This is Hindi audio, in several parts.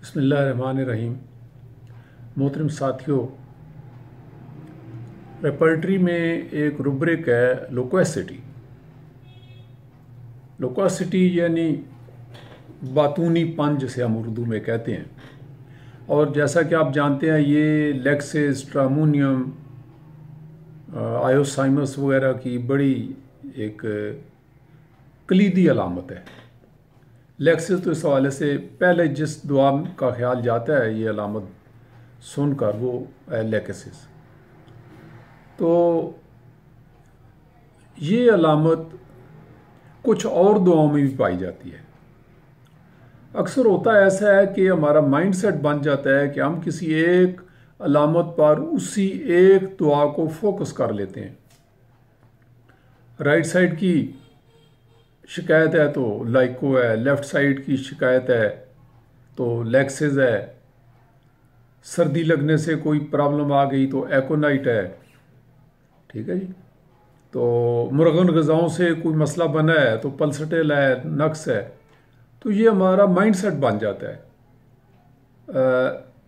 बिस्मिल्लाहिर्रहमानिर्रहीम। मोहतरम साथियों, रेपर्टरी में एक रुब्रिक है लोक्वेसिटी। लोक्वेसिटी यानी बातूनीपन जिसे हम उर्दू में कहते हैं। और जैसा कि आप जानते हैं, ये लेक्सिस, स्ट्रामोनियम, आयोसाइमस वगैरह की बड़ी एक कलीदी अलामत है। लेक्सिस तो इस हवाले से पहले जिस दुआ का ख्याल जाता है ये अलामत सुनकर, वो है लेक्सिस। तो ये अलामत कुछ और दुआओं में भी पाई जाती है। अक्सर होता है ऐसा है कि हमारा माइंडसेट बन जाता है कि हम किसी एक अलामत पर उसी एक दुआ को फोकस कर लेते हैं। राइट साइड की शिकायत है तो लाइको है, लेफ्ट साइड की शिकायत है तो लेक्सिस है, सर्दी लगने से कोई प्रॉब्लम आ गई तो एकोनाइट है। ठीक है जी। तो मुर्गन ग़िज़ाओं से कोई मसला बना है तो पल्सटेल है, नक्स है। तो ये हमारा माइंडसेट बन जाता है।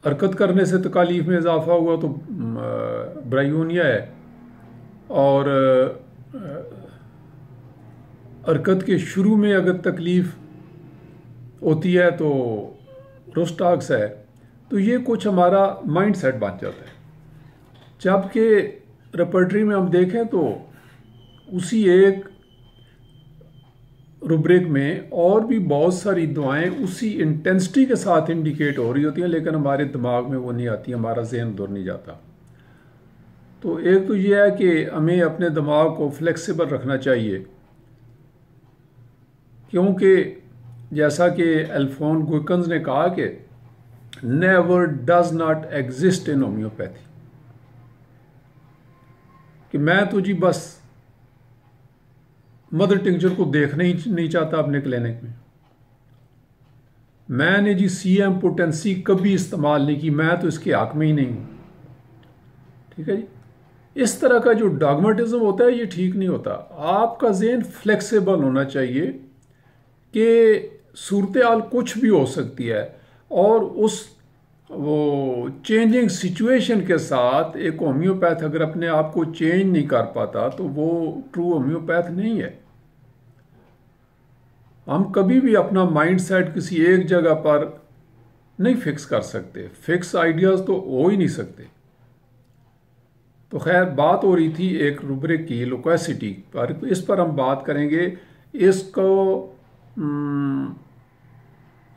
हरकत करने से तकालीफ में इजाफा हुआ तो ब्रायोनिया है, और हरकत के शुरू में अगर तकलीफ होती है तो रोस्टाक्स है। तो ये कुछ हमारा माइंडसेट बन जाता है। जबकि रेपर्टरी में हम देखें तो उसी एक रुब्रिक में और भी बहुत सारी दुआएं उसी इंटेंसिटी के साथ इंडिकेट हो रही होती हैं, लेकिन हमारे दिमाग में वो नहीं आती, हमारा जहन उधर नहीं जाता। तो एक तो ये है कि हमें अपने दिमाग को फ्लेक्सिबल रखना चाहिए, क्योंकि जैसा कि एल्फोन गुइकन्स ने कहा कि never does not exist in homeopathy, कि मैं तो जी बस मदर टिंचर को देखना ही नहीं चाहता अपने क्लिनिक में। मैंने जी सीएम पोटेंसी कभी इस्तेमाल नहीं की, मैं तो इसके हक में ही नहीं हूं। ठीक है जी। इस तरह का जो डॉगमेटिज्म होता है ये ठीक नहीं होता। आपका जहन फ्लेक्सिबल होना चाहिए कि सूरत हाल कुछ भी हो सकती है, और उस वो चेंजिंग सिचुएशन के साथ एक होम्योपैथ अगर अपने आप को चेंज नहीं कर पाता तो वो ट्रू होम्योपैथ नहीं है। हम कभी भी अपना माइंडसेट किसी एक जगह पर नहीं फिक्स कर सकते। फिक्स आइडियाज तो हो ही नहीं सकते। तो खैर, बात हो रही थी एक रुब्रिक की लोक्वेसिटी पर, इस पर हम बात करेंगे। इसको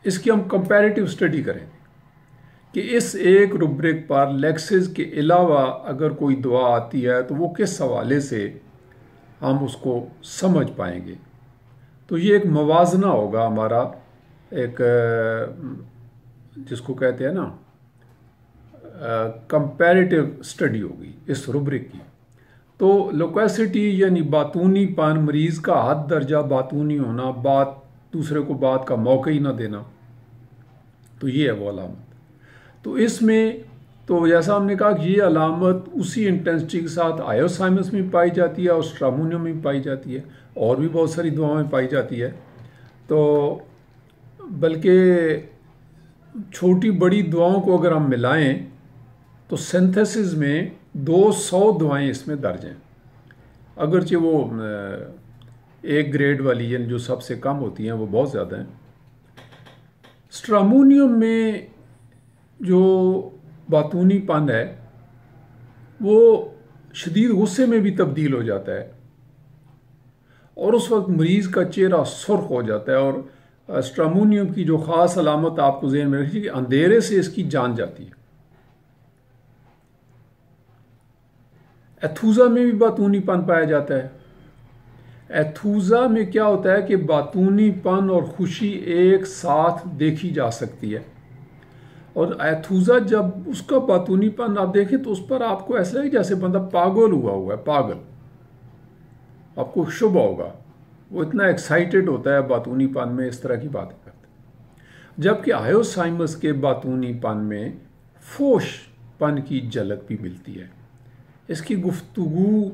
इसकी हम कंपैरेटिव स्टडी करेंगे कि इस एक रुब्रिक पर लेक्सिस के अलावा अगर कोई दुआ आती है तो वो किस हवाले से हम उसको समझ पाएंगे। तो ये एक मवाजना होगा हमारा, एक जिसको कहते हैं ना कंपैरेटिव स्टडी होगी इस रुब्रिक की। तो लोक्वेसिटी यानी बातूनीपन, मरीज़ का हद दर्जा बातूनी होना, बात दूसरे को बात का मौका ही ना देना, तो ये है वो अलामत। तो इसमें तो जैसा हमने कहा कि ये अलामत उसी इंटेंसिटी के साथ आयोसाइमस में पाई जाती है और स्ट्रामोनियम में पाई जाती है, और भी बहुत सारी दवाओं में पाई जाती है। तो बल्कि छोटी बड़ी दवाओं को अगर हम मिलाएं तो सिंथेसिस में 200 दवाएं इसमें दर्ज हैं। अगरचे वो एक ग्रेड वाली यानी जो सबसे कम होती हैं वो बहुत ज़्यादा हैं। स्ट्रामोनियम में जो बातूनीपन है वो शदीद गुस्से में भी तब्दील हो जाता है, और उस वक्त मरीज़ का चेहरा सुर्ख हो जाता है। और स्ट्रामोनियम की जो ख़ास अलामत आपको ज़हन में रखिए कि अंधेरे से इसकी जान जाती है। एथूज़ा में भी बातूनीपन पाया जाता है। एथूज़ा में क्या होता है कि बातूनीपन और खुशी एक साथ देखी जा सकती है। और एथूज़ा जब उसका बातूनीपन आप देखें तो उस पर आपको ऐसा है जैसे बंदा पागल हुआ है, पागल। आपको शुभ होगा, वो इतना एक्साइटेड होता है बातूनीपन में, इस तरह की बातें करता है। जबकि आयोसाइमस के बातूनीपन में फोशपन की झलक भी मिलती है। इसकी गुफ्तगू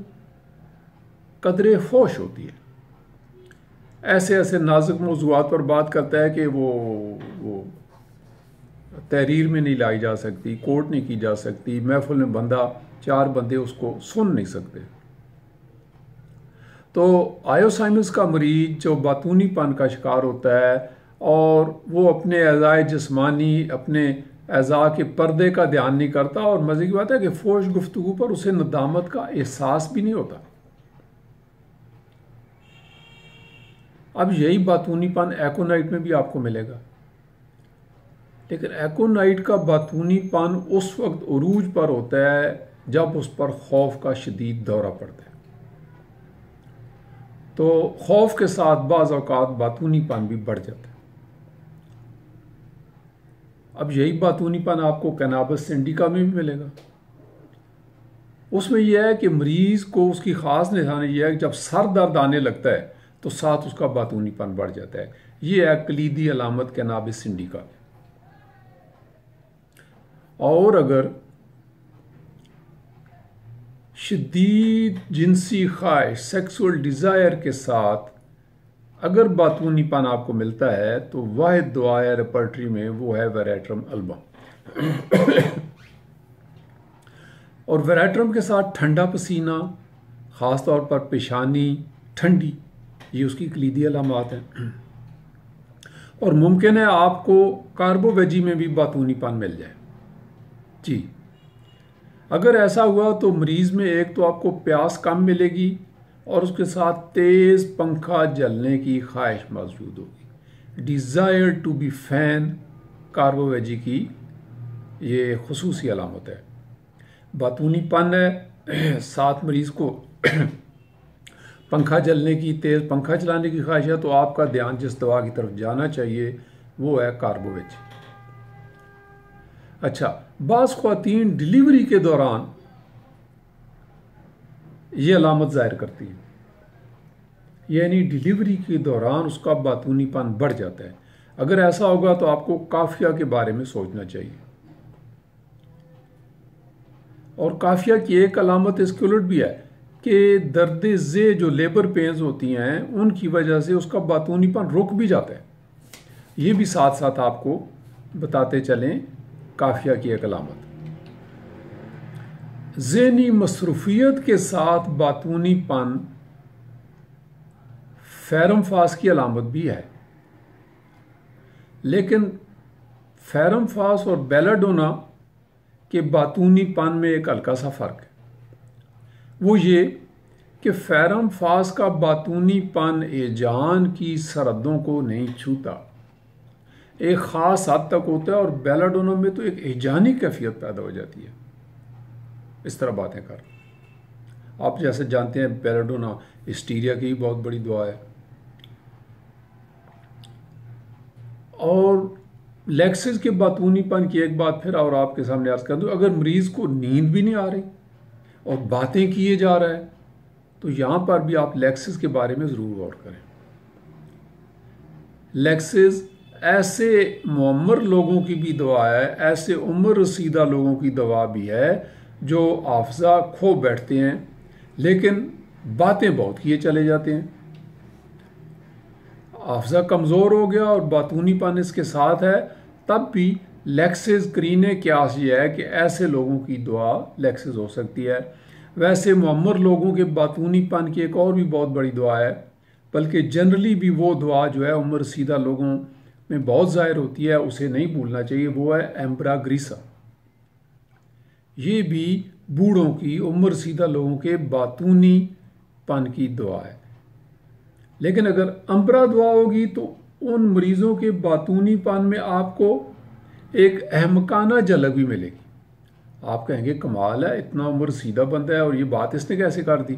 कदरे फोश होती है। ऐसे ऐसे नाजुक मौज़ूआत पर बात करता है कि वो तहरीर में नहीं लाई जा सकती, कोर्ट नहीं की जा सकती, महफिल में बंदा 4 बंदे उसको सुन नहीं सकते। तो आयोसाइनस का मरीज जो बातूनीपन का शिकार होता है और वो अपने अज़ाए जिस्मानी, अपने अज़ा के पर्दे का ध्यान नहीं करता, और मज़े की बात है कि फोश गुफ्तगू पर उसे नदामत का एहसास भी नहीं होता। अब यही बातूनीपन एकोनाइट में भी आपको मिलेगा, लेकिन एकोनाइट का बातूनीपन उस वक्त उरूज पर होता है जब उस पर खौफ का शदीद दौरा पड़ता है। तो खौफ के साथ बाज़ औक़ात बातूनीपन भी बढ़ जाता है। अब यही बातूनीपन आपको कैनाबिस इंडिका में भी मिलेगा। उसमें यह है कि मरीज़ को उसकी ख़ास निशानी यह है कि जब सर दर्द आने लगता है तो साथ उसका बातूनीपन बढ़ जाता है। ये है कलीदी अलामत कैनाबिस इंडिका। और अगर शदीद जिनसी ख्वाहिश, सेक्सुअल डिज़ायर के साथ अगर बातूनीपन आपको मिलता है तो वाहिद दुआ है रेपर्टरी में, वो है वेरेट्रम अल्बम। और वेरेट्रम के साथ ठंडा पसीना, ख़ास तौर पर पेशानी ठंडी, ये उसकी कलीदी अलामत हैं। और मुमकिन है आपको कार्बोवेजी में भी बातूनीपन मिल जाए। जी, अगर ऐसा हुआ तो मरीज़ में एक तो आपको प्यास कम मिलेगी और उसके साथ तेज़ पंखा जलने की ख्वाहिश मौजूद होगी। डिज़ायर टू बी फैन कार्बोवेजी की ये खुसूसी अलामत है। बातूनीपन है, साथ मरीज़ को पंखा जलने की, तेज़ पंखा चलाने की ख्वाहिश है, तो आपका ध्यान जिस दवा की तरफ जाना चाहिए वो है कार्बोवेज। अच्छा, बाज़ ख्वातीन डिलीवरी के दौरान ये अलामत ज़ाहिर करती है, यानी डिलीवरी के दौरान उसका बातूनीपन बढ़ जाता है। अगर ऐसा होगा तो आपको काफिया के बारे में सोचना चाहिए। और काफिया की एक अलामत इसके उलट भी है कि दर्द ज़े जो लेबर पेन्स होती हैं उनकी वजह से उसका बातूनीपन रुक भी जाता है। ये भी साथ साथ आपको बताते चलें काफिया की एक अलामत। ज़हनी मसरूफियत के साथ बातूनीपन फेरमफास की अलामत भी है, लेकिन फेरमफास और बेलाडोना के बातूनीपन में एक हल्का सा फ़र्क है। वो ये कि फेरमफास का बातूनीपन एजान की सरहदों को नहीं छूता, एक ख़ास हद तक होता है, और बेलाडोना में तो एक एजानी कैफियत पैदा हो जाती है। इस तरह बातें कर, आप जैसे जानते हैं बेलाडोना हिस्टीरिया की बहुत बड़ी दुआ है। और लेक्सिस के बातूनीपन की एक बात फिर और आपके सामने अर्ज कर दूं, अगर मरीज को नींद भी नहीं आ रही और बातें किए जा रहा है तो यहां पर भी आप लेक्सिस के बारे में ज़रूर गौर करें। लेक्सिस ऐसे मुअम्मर लोगों की भी दवा है, ऐसे उम्र रसीदा लोगों की दवा भी है जो हाफ़ज़ा खो बैठते हैं लेकिन बातें बहुत किए चले जाते हैं। हाफ़ज़ा कमज़ोर हो गया और बातूनीपन इसके साथ है, तब भी लेक्सिस करीने क्यास ये है कि ऐसे लोगों की दुआ लेक्सिस हो सकती है। वैसे मुअम्मर लोगों के बातूनीपन की एक और भी बहुत बड़ी दुआ है, बल्कि जनरली भी वो दुआ जो है उम्र रसीदा लोगों में बहुत ज़ाहिर होती है, उसे नहीं भूलना चाहिए, वो है एम्ब्राग्रीसा। ये भी बूढ़ों की, उम्र रसीदा लोगों के बातूनीपन की दुआ है। लेकिन अगर अम्बरा दुआ होगी तो उन मरीज़ों के बातूनीपन में आपको एक अहमकाना झलक भी मिलेगी। आप कहेंगे कमाल है, इतना उम्र सीधा बंदा है और ये बात इसने कैसे कर दी।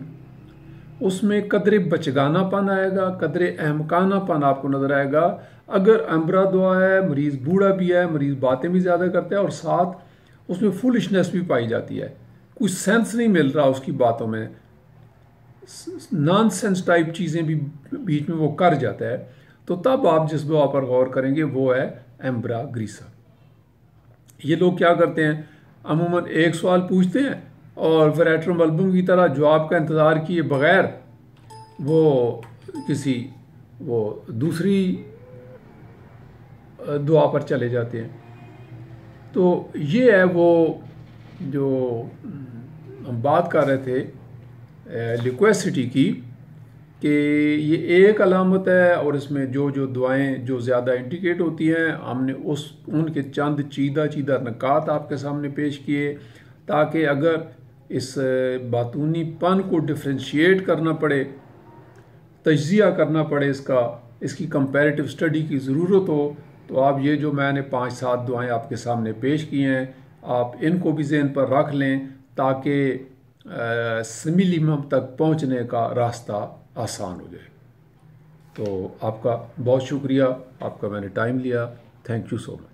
उसमें कदरे बचगानापन आएगा, कदरे अहमकानापन आपको नजर आएगा। अगर अम्बरा दुआ है, मरीज़ बूढ़ा भी है, मरीज़ बातें भी ज़्यादा करता है और साथ उसमें फुलिशनेस भी पाई जाती है, कुछ सेंस नहीं मिल रहा उसकी बातों में, नॉनसेंस टाइप चीज़ें भी बीच में वो कर जाता है, तो तब आप जिस दुआ पर गौर करेंगे वो है एम्ब्राग्रीसा। ये लोग क्या करते हैं, अमूमन एक सवाल पूछते हैं और वेरेट्रम अल्बम की तरह जवाब का इंतज़ार किए बगैर वो किसी दूसरी दुआ पर चले जाते हैं। तो ये है वो जो हम बात कर रहे थे लिक्विसिटी की, कि ये एक अलामत है और इसमें जो जो दुआएं जो ज़्यादा इंडिकेट होती हैं, हमने उनके चंद चीदा नकात आपके सामने पेश किए, ताकि अगर इस बातूनीपन को डिफ्रेंशिएट करना पड़े, तज्जिया करना पड़े, इसकी कंपैरेटिव स्टडी की ज़रूरत हो, तो आप ये जो मैंने 5-7 दुआएं आपके सामने पेश की हैं, आप इनको भी ज़हन पर रख लें, ताकि मिनिमम तक पहुंचने का रास्ता आसान हो जाए। तो आपका बहुत शुक्रिया, आपका मैंने टाइम लिया। Thank you so much.